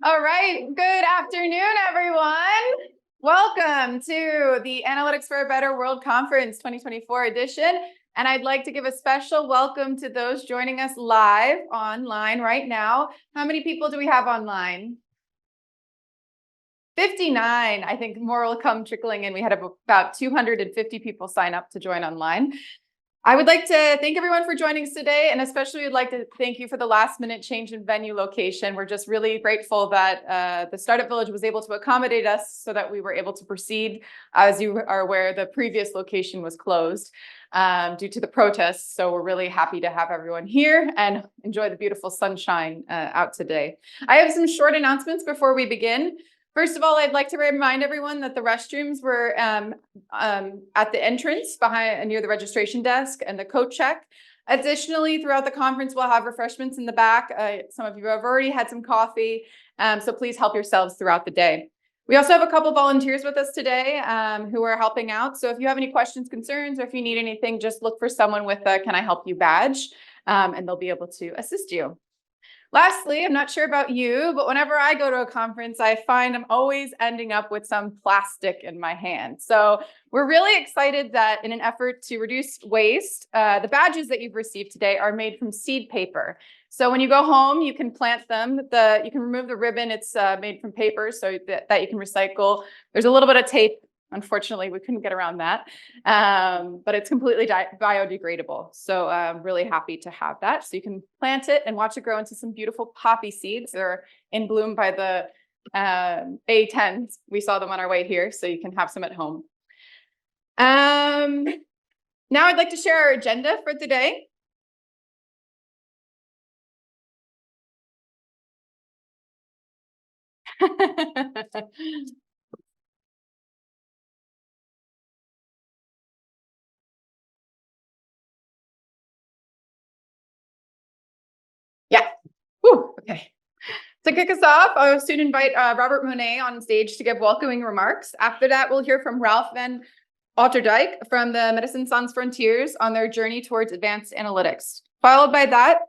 All right, good afternoon, everyone. Welcome to the Analytics for a Better World Conference 2024 edition. And I'd like to give a special welcome to those joining us live online right now. How many people do we have online? 59. I think more will come trickling in. We had about 250 people sign up to join online. I would like to thank everyone for joining us today, and especially would like to thank you for the last minute change in venue location. We're just really grateful that the Startup Village was able to accommodate us so that we were able to proceed. As you are aware, the previous location was closed due to the protests. So we're really happy to have everyone here and enjoy the beautiful sunshine out today. I have some short announcements before we begin. First of all, I'd like to remind everyone that the restrooms were at the entrance behind near the registration desk and the coat check. Additionally, throughout the conference, we'll have refreshments in the back. Some of you have already had some coffee, so please help yourselves throughout the day. We also have a couple volunteers with us today who are helping out. So if you have any questions, concerns, or if you need anything, just look for someone with a "Can I help you" badge, and they'll be able to assist you. Lastly, I'm not sure about you, but whenever I go to a conference, I find I'm always ending up with some plastic in my hand. So we're really excited that in an effort to reduce waste, the badges that you've received today are made from seed paper. So when you go home, you can plant them. You can remove the ribbon. It's made from paper so that you can recycle. There's a little bit of tape. Unfortunately, we couldn't get around that, but it's completely biodegradable. So I'm really happy to have that. So you can plant it and watch it grow into some beautiful poppy seeds. They're in bloom by the A10s. We saw them on our way here, so you can have some at home. Now I'd like to share our agenda for today. Yeah. Whew, okay. To kick us off, I will soon invite Robert Monet on stage to give welcoming remarks. After that, we'll hear from Ralph van Otterdyk from the Medicine Sans Frontiers on their journey towards advanced analytics. Followed by that,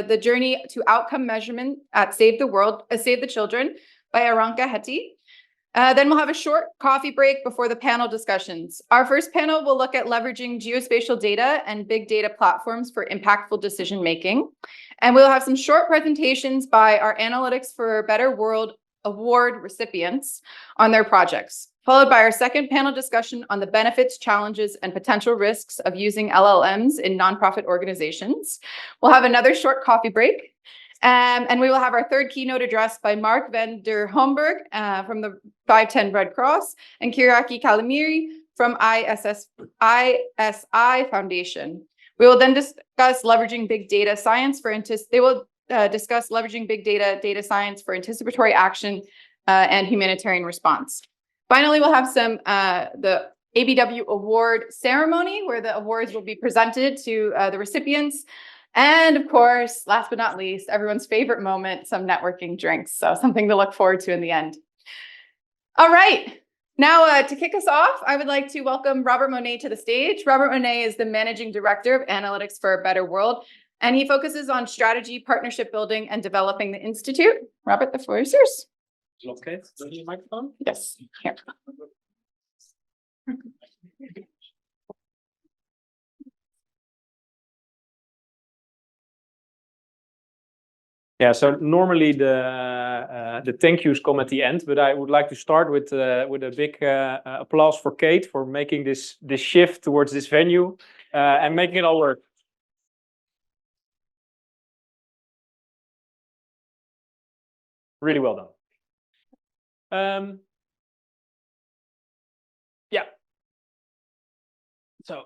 the journey to outcome measurement at Save the Children by Aranka Hetty. Then we'll have a short coffee break before the panel discussions. Our first panel will look at leveraging geospatial data and big data platforms for impactful decision making. And we'll have some short presentations by our Analytics for a Better World Award recipients on their projects, followed by our second panel discussion on the benefits, challenges, and potential risks of using LLMs in nonprofit organizations. We'll have another short coffee break. And we will have our third keynote address by Mark van der Homburg from the 510 Red Cross and Kyriaki Kalimiri from ISI Foundation. We will then discuss leveraging big data science for discuss leveraging big data science for anticipatory action and humanitarian response. Finally, we'll have some the ABW award ceremony where the awards will be presented to the recipients. And of course, last but not least, everyone's favorite moment, some networking drinks. So something to look forward to in the end. All right. Now, to kick us off, I would like to welcome Robert Monet to the stage. Robert Monet is the Managing Director of Analytics for a Better World, and he focuses on strategy, partnership building, and developing the Institute. Robert, the floor is yours. Okay. Do you need a microphone? Yes. Here. Yeah, so normally the thank yous come at the end, but I would like to start with a big applause for Kate for making this shift towards this venue and making it all work. Really well done. Yeah. So.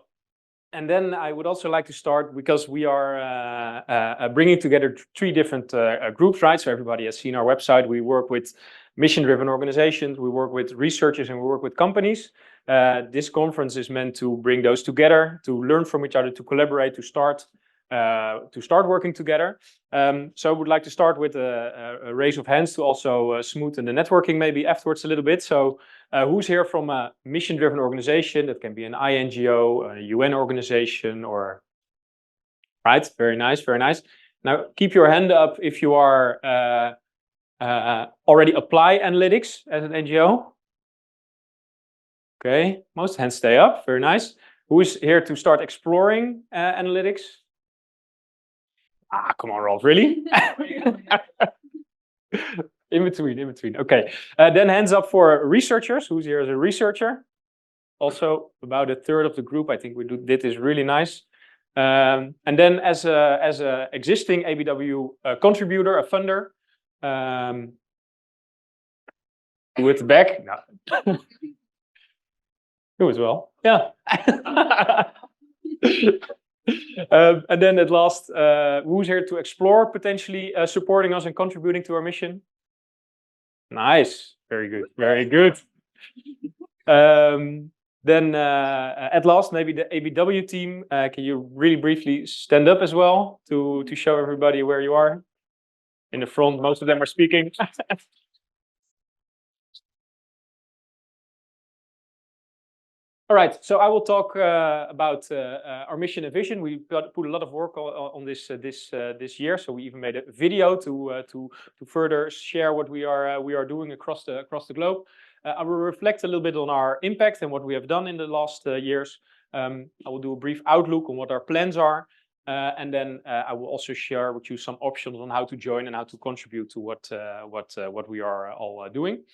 And then I would also like to start because we are bringing together three different groups, right? So everybody has seen our website. We work with mission-driven organizations, we work with researchers, and we work with companies. This conference is meant to bring those together, to learn from each other, to collaborate, to start working together. So I would like to start with a raise of hands to also smoothen the networking maybe afterwards a little bit. So who's here from a mission-driven organization? That can be an INGO, a UN organization, or... Right, very nice, very nice. Now keep your hand up if you are already apply analytics as an NGO? Okay, most hands stay up, very nice. Who is here to start exploring analytics? Ah, come on, Rolf, really? In between, okay. Then hands up for researchers. Who's here as a researcher? Also about a third of the group. I think we did this really nice. And then as a existing ABW contributor, a funder, who at the back? No. You as well. Yeah. And then at last, who's here to explore potentially supporting us and contributing to our mission? Nice, very good, very good. Then at last, maybe the ABW team, can you really briefly stand up as well to show everybody where you are? In the front, most of them are speaking. All right, so I will talk about our mission and vision. We've put a lot of work on this this year, so we even made a video to further share what we are doing across the globe. I will reflect a little bit on our impact and what we have done in the last years. I will do a brief outlook on what our plans are, and then I will also share with you some options on how to join and how to contribute to what we are all doing.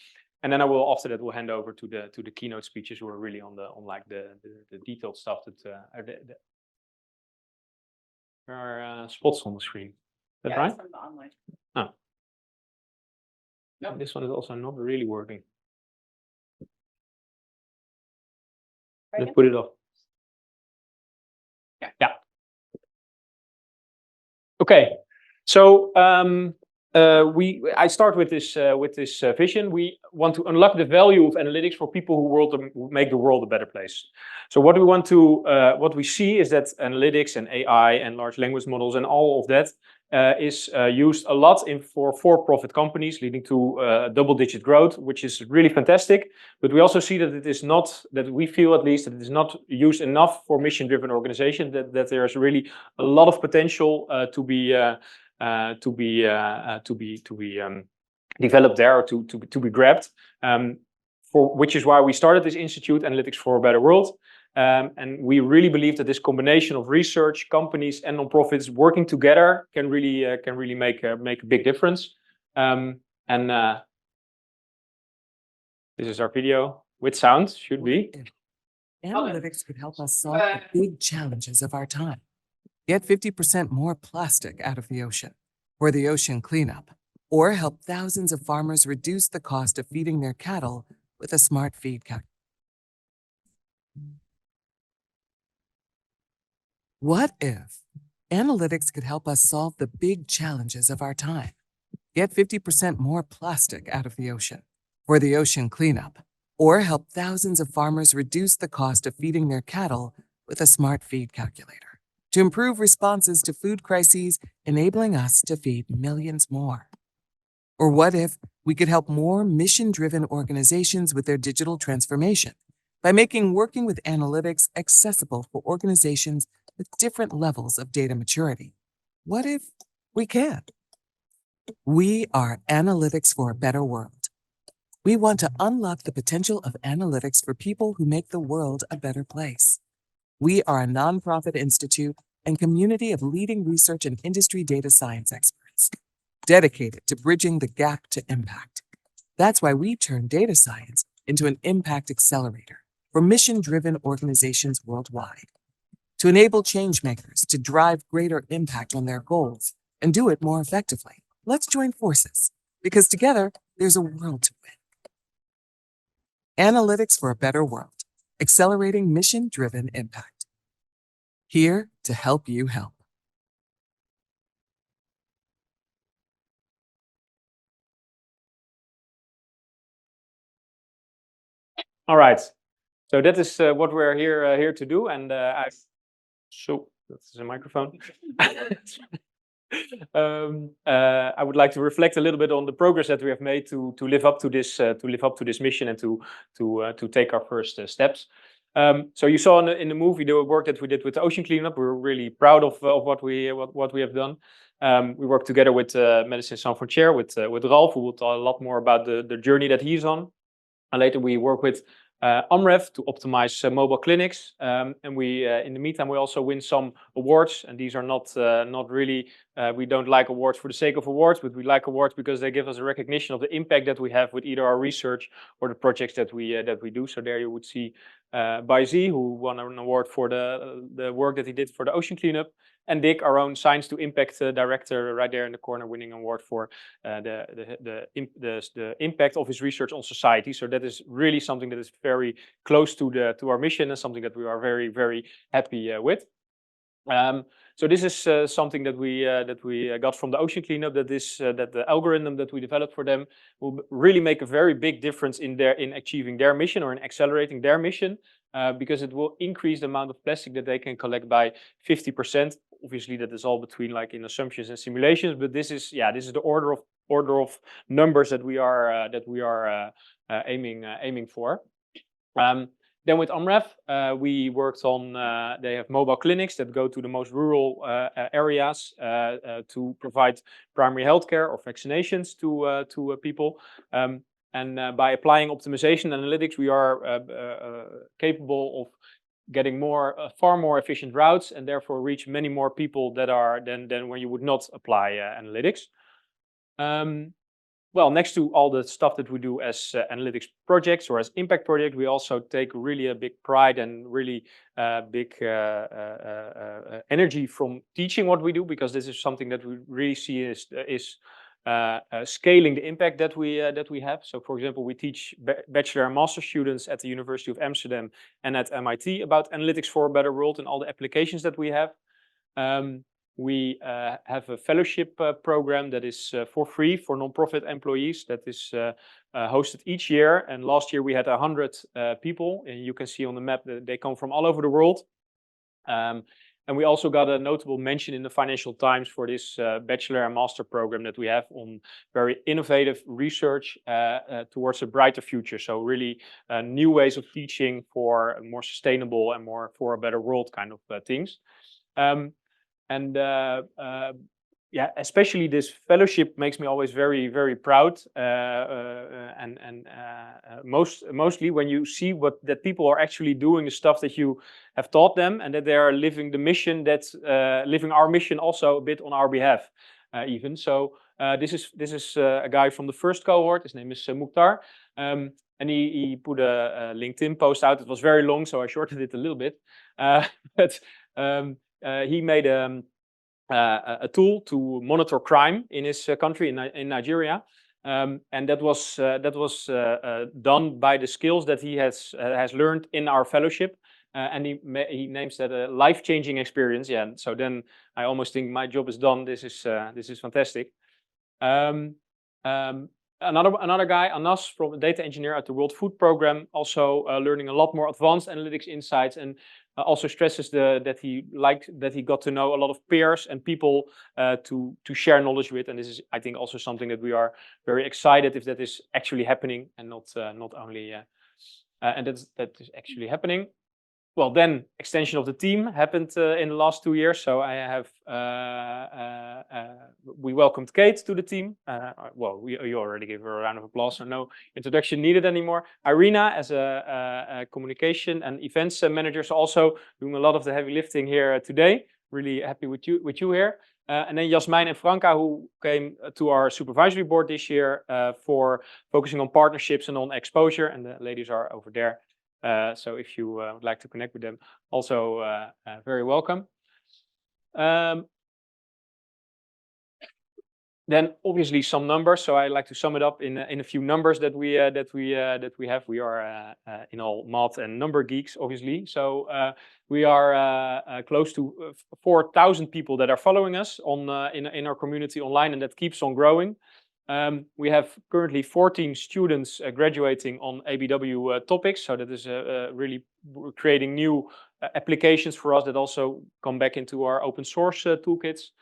And then I will, after that, we'll hand over to the keynote speeches who are really on like the detailed stuff that there are spots on the screen. Is that right? From the online. Oh. No, this one is also not really working. Let's put it off. Yeah. Okay. So I start with this vision. We want to unlock the value of analytics for people who make the world a better place. So what we want to, what we see is that analytics and AI and large language models and all of that is used a lot for-profit companies, leading to double-digit growth, which is really fantastic. But we also see that it is not, that we feel at least, that it is not used enough for mission-driven organizations. That there is really a lot of potential to be developed there, or to be grabbed. For which is why we started this institute, Analytics for a Better World. And we really believe that this combination of research, companies, and nonprofits working together can really make a big difference. This is our video with sound, should be. Analytics could help us solve the big challenges of our time. Get 50% more plastic out of the ocean for the ocean cleanup, or help thousands of farmers reduce the cost of feeding their cattle with a smart feed calculator. What if analytics could help us solve the big challenges of our time? Get 50% more plastic out of the ocean for the ocean cleanup, or help thousands of farmers reduce the cost of feeding their cattle with a smart feed calculator to improve responses to food crises, enabling us to feed millions more. Or what if we could help more mission-driven organizations with their digital transformation by making working with analytics accessible for organizations with different levels of data maturity? What if we can? We are Analytics for a Better World. We want to unlock the potential of analytics for people who make the world a better place. We are a nonprofit institute and community of leading research and industry data science experts, dedicated to bridging the gap to impact. That's why we turn data science into an impact accelerator for mission-driven organizations worldwide, to enable change makers to drive greater impact on their goals and do it more effectively. Let's join forces, because together there's a world to win. Analytics for a Better World, accelerating mission-driven impact. Here to help you help. All right, so that is what we're here to do, and so that's a microphone. I would like to reflect a little bit on the progress that we have made to live up to this mission and to take our first steps. So you saw in the movie the work that we did with the ocean cleanup. We're really proud of what we have done. We work together with Médecins Sans Frontières, with Ralph, who will tell a lot more about the journey that he's on. And later we work with AMREF to optimize mobile clinics. And we, in the meantime, we also win some awards. And these are not really, we don't like awards for the sake of awards, but we like awards because they give us a recognition of the impact that we have with either our research or the projects that we do. So there you would see Baizi, who won an award for the work that he did for the ocean cleanup, and Dick, our own Science to Impact director, right there in the corner, winning an award for the impact of his research on society. So that is really something that is very close to our mission and something that we are very, very happy with. So this is something that we got from the ocean cleanup. That the algorithm that we developed for them will really make a very big difference in achieving their mission or in accelerating their mission, because it will increase the amount of plastic that they can collect by 50%. Obviously, that is all between like in assumptions and simulations, but this is the order of numbers that we are aiming for. Then with AMREF, we worked on, they have mobile clinics that go to the most rural areas to provide primary healthcare or vaccinations to people. And by applying optimization analytics, we are capable of getting far more efficient routes and therefore reach many more people than when you would not apply analytics. Well, next to all the stuff that we do as analytics projects or as impact projects, we also take really a big pride and really big energy from teaching what we do, because this is something that we really see is scaling the impact that we have. So, for example, we teach bachelor and master students at the University of Amsterdam and at MIT about analytics for a better world and all the applications that we have. We have a fellowship program that is for free for nonprofit employees that is hosted each year. And last year we had 100 people, and you can see on the map that they come from all over the world. And we also got a notable mention in the Financial Times for this bachelor and master program that we have on very innovative research towards a brighter future. So really new ways of teaching for more sustainable and more for a better world kind of things. Yeah, especially this fellowship makes me always very, very proud. Mostly when you see that people are actually doing the stuff that you have taught them, and that they are living the mission, living our mission also a bit on our behalf, even. So this is a guy from the first cohort. His name is Mukhtar, and he put a LinkedIn post out. It was very long, so I shortened it a little bit. He made a tool to monitor crime in his country, in Nigeria, and that was done by the skills that he has learned in our fellowship, and he names that a life-changing experience. Yeah, so then I almost think my job is done. This is fantastic. Another guy, Anas, from a data engineer at the World Food Program, also learning a lot more advanced analytics insights, and also stresses that he got to know a lot of peers and people to share knowledge with. And this is, I think, also something that we are very excited if that is actually happening, and not only and that is actually happening. Well, then extension of the team happened in the last 2 years. So I have we welcomed Kate to the team. Well, you already gave her a round of applause, so no introduction needed anymore. Irina as a communication and events manager, so also doing a lot of the heavy lifting here today. Really happy with you here. And then Jasmijn and Franka, who came to our supervisory board this year for focusing on partnerships and on exposure, and the ladies are over there. So if you would like to connect with them, also very welcome. Then obviously some numbers. So I like to sum it up in a few numbers that we have. We are in all math and number geeks, obviously. So we are close to 4,000 people that are following us in our community online, and that keeps on growing. We have currently 14 students graduating on ABW topics, so that is really creating new applications for us that also come back into our open source toolkits.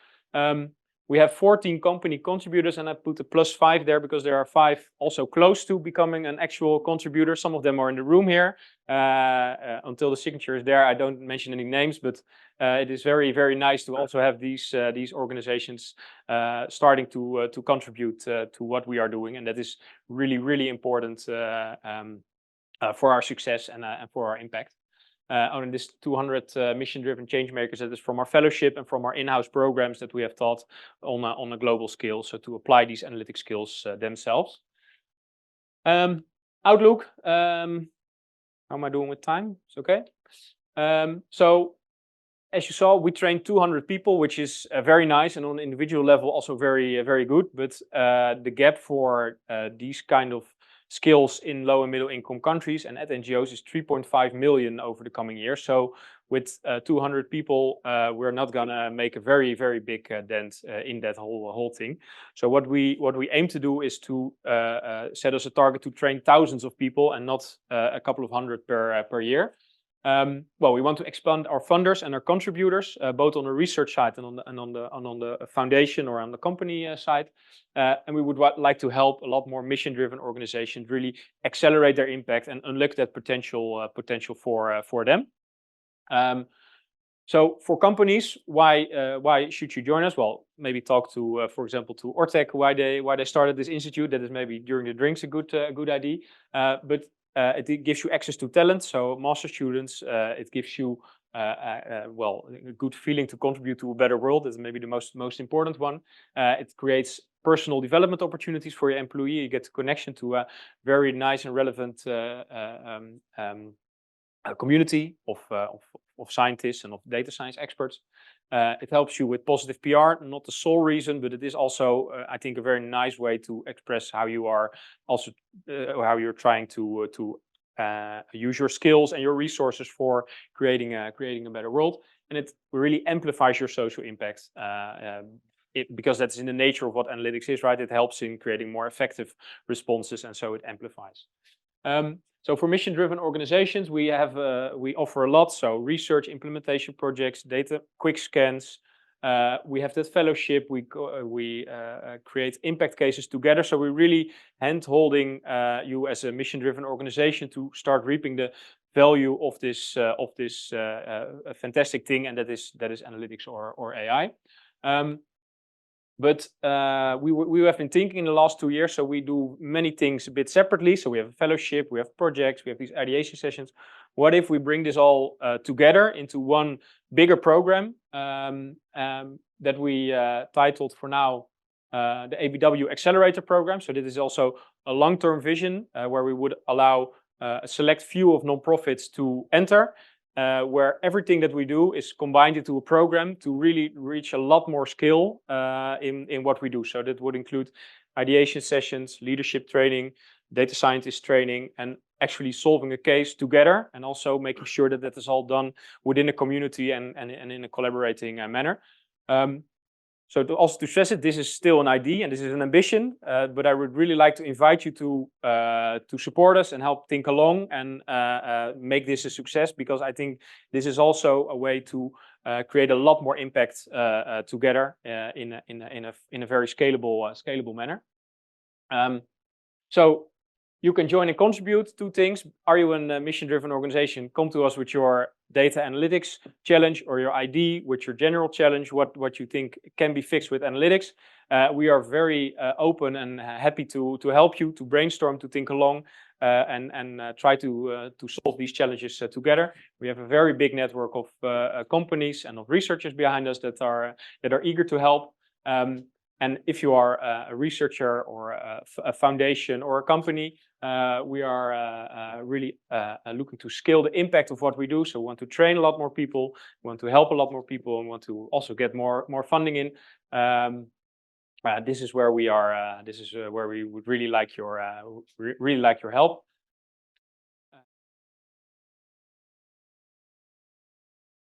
We have 14 company contributors, and I put a +5 there because there are 5 also close to becoming an actual contributor. Some of them are in the room here. Until the signature is there, I don't mention any names, but it is very, very nice to also have these organizations starting to contribute to what we are doing, and that is really, really important for our success and for our impact. On this 200 mission-driven change makers, that is from our fellowship and from our in-house programs that we have taught on a global scale, so to apply these analytic skills themselves. Outlook, how am I doing with time? It's okay. So as you saw, we trained 200 people, which is very nice, and on an individual level also very, very good. But the gap for these kind of skills in low and middle income countries and at NGOs is 3.5 million over the coming years. So with 200 people, we're not gonna make a very, very big dent in that whole thing. So what we aim to do is to set us a target to train thousands of people and not a couple of hundred per year. Well, we want to expand our funders and our contributors, both on the research side and on the foundation or on the company side. And we would like to help a lot more mission-driven organizations really accelerate their impact and unlock that potential for them. So for companies, why should you join us? Well, maybe talk to, for example, to Ortec, why they started this institute. That is maybe during the drinks a good idea. But it gives you access to talent, so master students. It gives you well, a good feeling to contribute to a better world. That's maybe the most important one. It creates personal development opportunities for your employee. You get a connection to a very nice and relevant community of scientists and of data science experts. It helps you with positive PR, not the sole reason, but it is also, I think, a very nice way to express how you are also, how you're trying to use your skills and your resources for creating a better world. And it really amplifies your social impact because that's in the nature of what analytics is, right? It helps in creating more effective responses, and so it amplifies. So for mission-driven organizations, we offer a lot. So research, implementation projects, data, quick scans. We have that fellowship. We create impact cases together. So we're really hand-holding you as a mission-driven organization to start reaping the value of this fantastic thing, and that is analytics or AI. But we have been thinking in the last 2 years, so we do many things a bit separately. So we have a fellowship, we have projects, we have these ideation sessions. What if we bring this all together into one bigger program that we titled for now the ABW Accelerator Program? So this is also a long-term vision where we would allow a select few of nonprofits to enter. Where everything that we do is combined into a program to really reach a lot more skill in what we do. So that would include ideation sessions, leadership training, data scientist training, and actually solving a case together, and also making sure that that is all done within a community and in a collaborating manner. So to stress it, this is still an idea and this is an ambition, but I would really like to invite you to support us and help think along and make this a success, because I think this is also a way to create a lot more impact together in a very scalable manner. So you can join and contribute. 2 things. Are you a mission-driven organization? Come to us with your data analytics challenge or your ID with your general challenge, what you think can be fixed with analytics. We are very open and happy to help you, to brainstorm, to think along, and try to solve these challenges together. We have a very big network of companies and of researchers behind us that are eager to help. And if you are a researcher or a foundation or a company, we are really looking to scale the impact of what we do. So we want to train a lot more people, we want to help a lot more people, and want to also get more funding in. This is where we are. This is where we would really like your help.